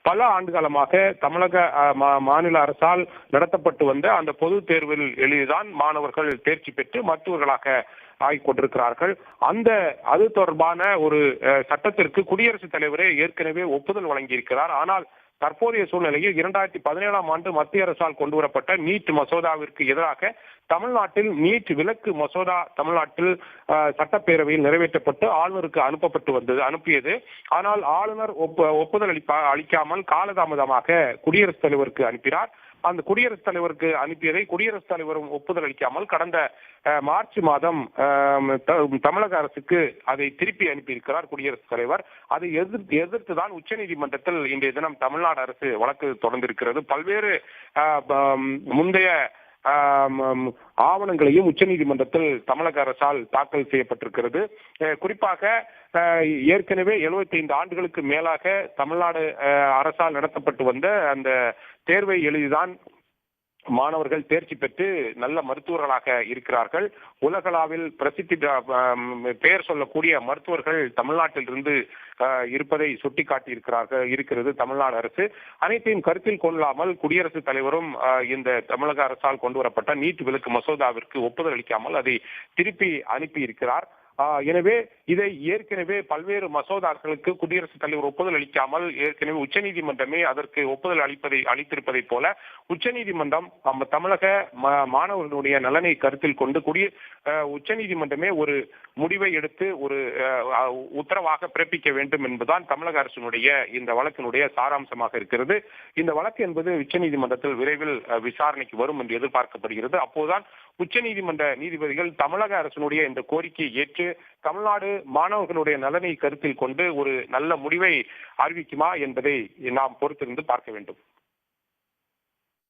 பல ஆண்டுகாலமாக தமிழக மாநில அரசால் நடத்தப்பட்டு வந்த அந்த பொது தேர்வில் எழுதிதான் மாணவர்கள் தேர்ச்சி பெற்று மருத்துவர்களாக ஆகிக் கொண்டிருக்கிறார்கள். அது தொடர்பான ஒரு சட்டத்திற்கு குடியரசுத் தலைவரே ஏற்கனவே ஒப்புதல் வழங்கியிருக்கிறார். ஆனால் தற்போதைய சூழ்நிலையில் 2017ஆம் ஆண்டு மத்திய அரசால் கொண்டுவரப்பட்ட நீட் மசோதாவிற்கு எதிராக தமிழ்நாட்டில் நீட் விலக்கு மசோதா தமிழ்நாட்டில் சட்டப்பேரவையில் நிறைவேற்றப்பட்டு ஆளுநருக்கு அனுப்பியது. ஆனால் ஆளுநர் ஒப்புதல் அளிக்காமல் காலதாமதமாக குடியரசுத் தலைவருக்கு அனுப்பினார். அந்த குடியரசுத் தலைவருக்கு அனுப்பியதை குடியரசுத் தலைவரும் ஒப்புதல் அளிக்காமல் கடந்த மார்ச் மாதம் தமிழக அரசுக்கு அதை திருப்பி அனுப்பியிருக்கிறார் குடியரசுத் தலைவர். அதை எதிர்த்துதான் உச்சநீதிமன்றத்தில் இன்றைய தினம் தமிழ்நாடு அரசு வழக்கு தொடர்ந்திருக்கிறது. பல்வேறு முந்தைய ஆவணங்களையும் உச்சநீதிமன்றத்தில் தமிழக அரசால் தாக்கல் செய்யப்பட்டிருக்கிறது. குறிப்பாக ஏற்கனவே 75 ஆண்டுகளுக்கு மேலாக தமிழ்நாடு அரசால் நடத்தப்பட்டு வந்த அந்த தேர்வை எழுதிதான் மாணவர்கள் தேர்ச்சி பெற்று நல்ல மருத்துவர்களாக இருக்கிறார்கள். உலகளவில் பிரசித்தி பெயர் சொல்லக்கூடிய மருத்துவர்கள் தமிழ்நாட்டில் இருந்து இருப்பதை சுட்டிக்காட்டி இருக்கிறது தமிழ்நாடு அரசு. அனைத்தையும் கருத்தில் கொள்ளாமல் குடியரசுத் தலைவரும் இந்த தமிழக அரசால் கொண்டுவரப்பட்ட நீட் விலக்கு மசோதாவிற்கு ஒப்புதல் அளிக்காமல் அதை திருப்பி அனுப்பி இருக்கிறார். எனவே இதை ஏற்கனவே பல்வேறு மசோதாக்களுக்கு குடியரசுத் தலைவர் ஒப்புதல் அளிக்காமல் ஏற்கனவே உச்சநீதிமன்றமே அதற்கு ஒப்புதல் அளித்திருப்பதை போல உச்சநீதிமன்றம் தமிழக மாணவர்களுடைய நலனை கருத்தில் கொண்டு உச்சநீதிமன்றமே ஒரு முடிவை எடுத்து ஒரு உத்தரவாக பிறப்பிக்க வேண்டும் என்பதுதான் தமிழக அரசினுடைய இந்த வழக்கினுடைய சாராம்சமாக இருக்கிறது. இந்த வழக்கு என்பது உச்சநீதிமன்றத்தில் விரைவில் விசாரணைக்கு வரும் என்று எதிர்பார்க்கப்படுகிறது. அப்போதுதான் உச்சநீதிமன்ற நீதிபதிகள் தமிழக அரசினுடைய இந்த கோரிக்கையை ஏற்று தமிழ்நாடு மாணவர்களுடைய நலனை கருத்தில் கொண்டு ஒரு நல்ல முடிவை அறிவிக்குமா என்பதை நாம் பொறுத்திருந்து பார்க்க வேண்டும்.